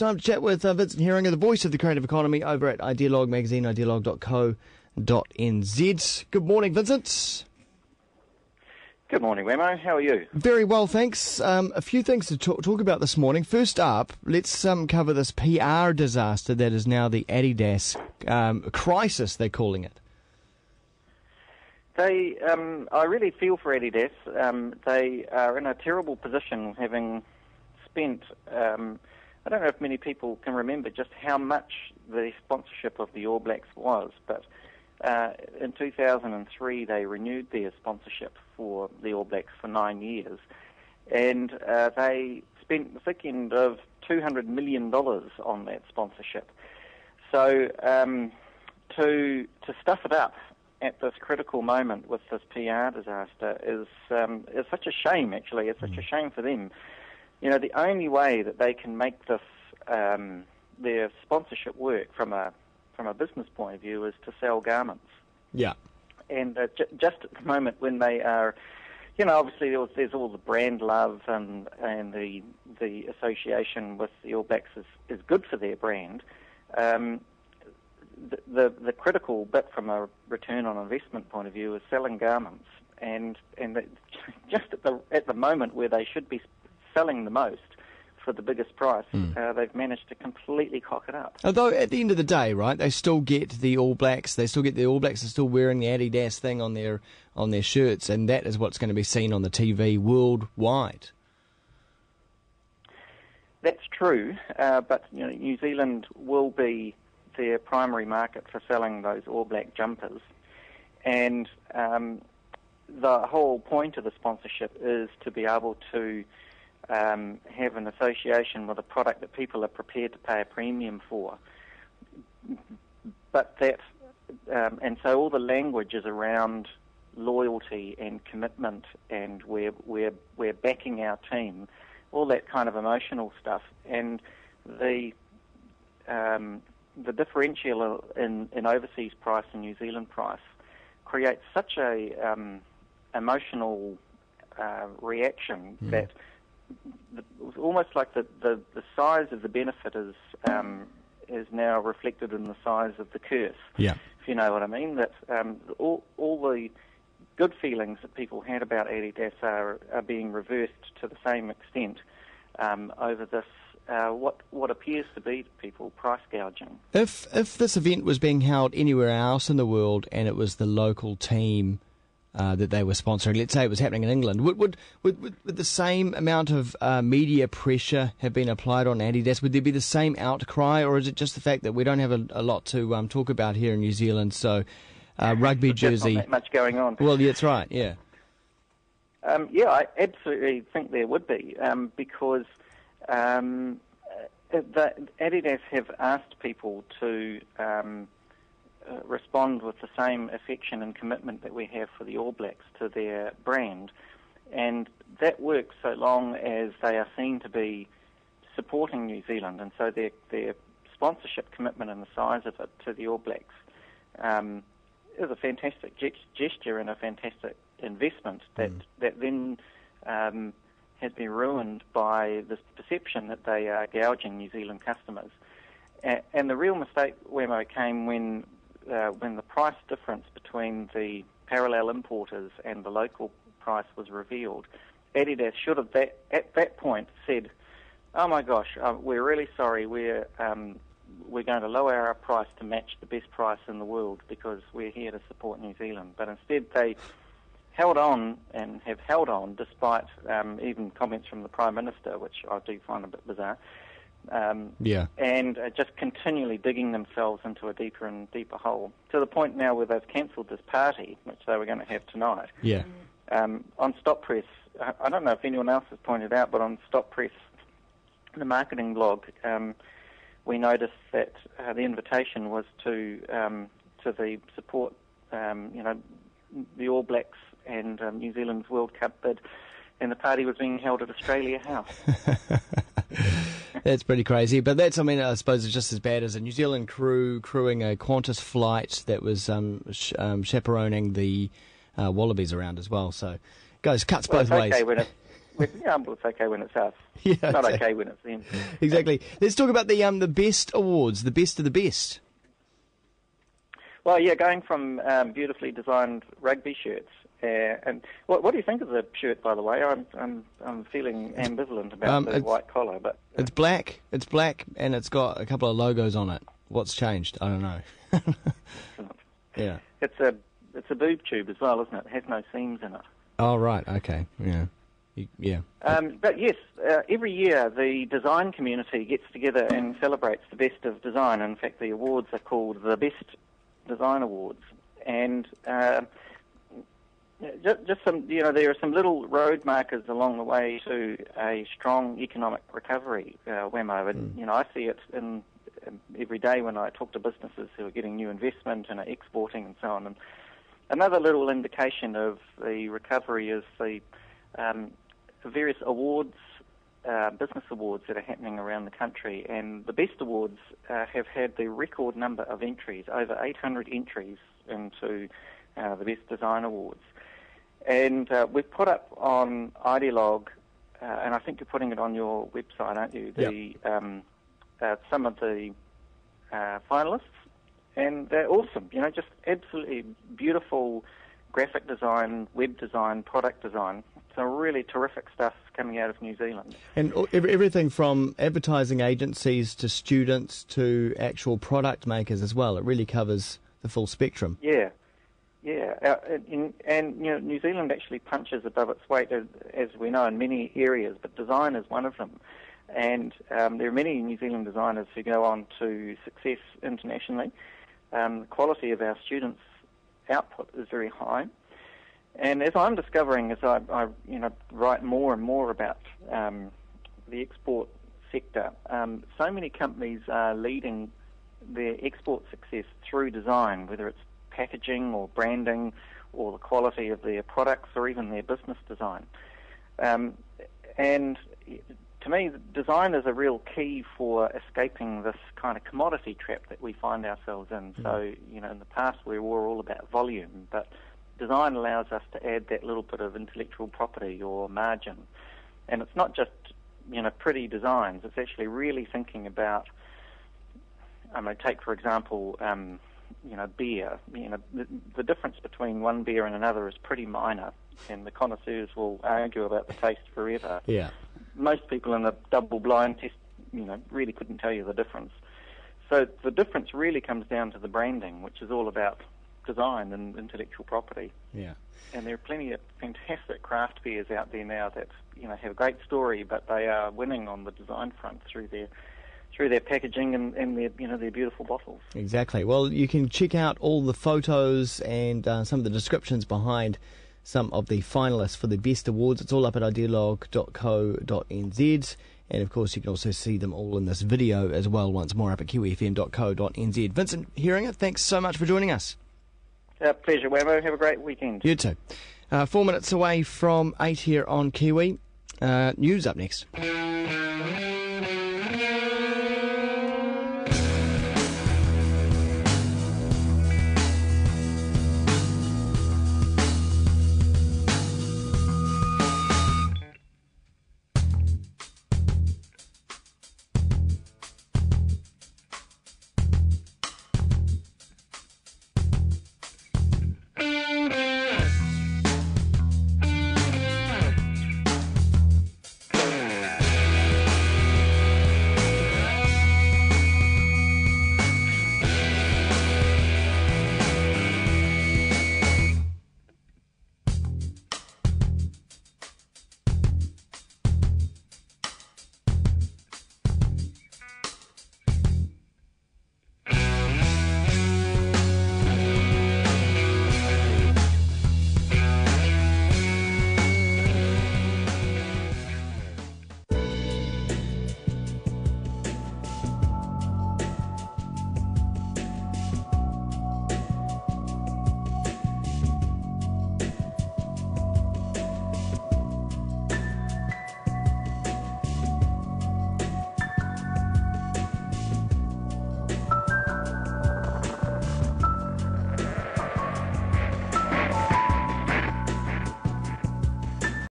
time to chat with Vincent Heeringa, the voice of the creative economy over at Idealog magazine, idealog.co.nz. Good morning, Vincent. Good morning, Wemo. How are you? Very well, thanks. A few things to talk about this morning. First up, let's cover this PR disaster that is now the Adidas crisis, they're calling it. I really feel for Adidas. They are in a terrible position, having spent, I don't know if many people can remember just how much the sponsorship of the All Blacks was, but in 2003 they renewed their sponsorship for the All Blacks for 9 years, and they spent the thick end of $200 million on that sponsorship. So to stuff it up at this critical moment with this PR disaster is such a shame, actually. It's such a shame for them. You know, the only way that they can make this their sponsorship work from a business point of view is to sell garments. Yeah. And just at the moment when they are, you know, obviously there's all the brand love and the association with the All Blacks is good for their brand. The critical bit from a return on investment point of view is selling garments, and just at the moment where they should be selling the most for the biggest price, they've managed to completely cock it up. Although at the end of the day, right, they still get the All Blacks. They still get the All Blacks are still wearing the Adidas thing on their shirts, and that is what's going to be seen on the TV worldwide. That's true, but you know, New Zealand will be their primary market for selling those All Black jumpers, and the whole point of the sponsorship is to be able to have an association with a product that people are prepared to pay a premium for. But that, and so all the language is around loyalty and commitment, and we're backing our team, all that kind of emotional stuff, and the differential in overseas price and New Zealand price creates such a emotional reaction that it's almost like the size of the benefit is now reflected in the size of the curse. Yeah. If you know what I mean. That all the good feelings that people had about Adidas are being reversed to the same extent over this. What appears to be to people price gouging. If this event was being held anywhere else in the world and it was the local team that they were sponsoring, let's say it was happening in England, would the same amount of media pressure have been applied on Adidas? Would there be the same outcry, or is it just the fact that we don't have a lot to talk about here in New Zealand? So rugby jersey, not that much going on. Well, yeah, that's right. Yeah. Yeah, I absolutely think there would be because. Adidas have asked people to respond with the same affection and commitment that we have for the All Blacks to their brand, and that works so long as they are seen to be supporting New Zealand, and so their sponsorship commitment and the size of it to the All Blacks is a fantastic gesture and a fantastic investment that then has been ruined by this perception that they are gouging New Zealand customers. And the real mistake, Wemo, came when the price difference between the parallel importers and the local price was revealed. Adidas should have, at that point, said, "Oh my gosh, we're really sorry. We're going to lower our price to match the best price in the world because we're here to support New Zealand." But instead, they held on and have held on despite even comments from the Prime Minister, which I do find a bit bizarre, and just continually digging themselves into a deeper and deeper hole, to the point now where they've cancelled this party, which they were going to have tonight. Yeah. On Stop Press, I don't know if anyone else has pointed out, but on Stop Press, the marketing blog, we noticed that the invitation was to the support, the All Blacks and New Zealand's World Cup bid, and the party was being held at Australia House. That's pretty crazy, but I suppose it's just as bad as a New Zealand crewing a Qantas flight that was chaperoning the Wallabies around as well. So, cuts both ways. It's okay when it's us. Yeah, It's not exactly. okay when it's them. Exactly. Let's talk about the best awards, the best of the best. Well, yeah, going from beautifully designed rugby shirts. And what do you think of the shirt, by the way? I'm feeling ambivalent about the white collar, but it's black. It's black, and it's got a couple of logos on it. What's changed? I don't know. Yeah. It's a boob tube as well, isn't it? It has no seams in it. Oh right. Okay. Yeah. Yeah. But yes, every year the design community gets together and celebrates the best of design. In fact, the awards are called the Best Design Awards, and just some, there are some little road markers along the way to a strong economic recovery, Wemo. And I see it in every day when I talk to businesses who are getting new investment and are exporting and so on. And another little indication of the recovery is the various awards, business awards that are happening around the country. And the Best Awards have had the record number of entries, over 800 entries into the Best Design Awards. And we've put up on Ideologue, and I think you're putting it on your website, aren't you? Some of the finalists, and they're awesome. Just absolutely beautiful graphic design, web design, product design. Some really terrific stuff coming out of New Zealand. And everything from advertising agencies to students to actual product makers as well. It really covers the full spectrum. Yeah. And New Zealand actually punches above its weight, as we know, in many areas, but design is one of them. And there are many New Zealand designers who go on to success internationally. The quality of our students' output is very high. And as I'm discovering, as I write more and more about the export sector, so many companies are leading their export success through design, whether it's packaging or branding or the quality of their products or even their business design. And to me, design is a real key for escaping this kind of commodity trap that we find ourselves in. So, in the past we were all about volume, but design allows us to add that little bit of intellectual property or margin. And it's not just, pretty designs. It's actually really thinking about, take, for example, beer. The difference between one beer and another is pretty minor, and the connoisseurs will argue about the taste forever. Yeah. Most people in a double-blind test, really couldn't tell you the difference. So the difference really comes down to the branding, which is all about design and intellectual property. Yeah. And there are plenty of fantastic craft beers out there now that have a great story, but they are winning on the design front through their packaging and their beautiful bottles. Exactly. Well, you can check out all the photos and some of the descriptions behind some of the finalists for the Best Awards. It's all up at ideologue.co.nz. And, of course, you can also see them all in this video as well, once more, up at kiwifm.co.nz. Vincent Heeringa, thanks so much for joining us. Pleasure, Wamo. Have a great weekend. You too. 4 minutes away from 8 here on Kiwi. News up next.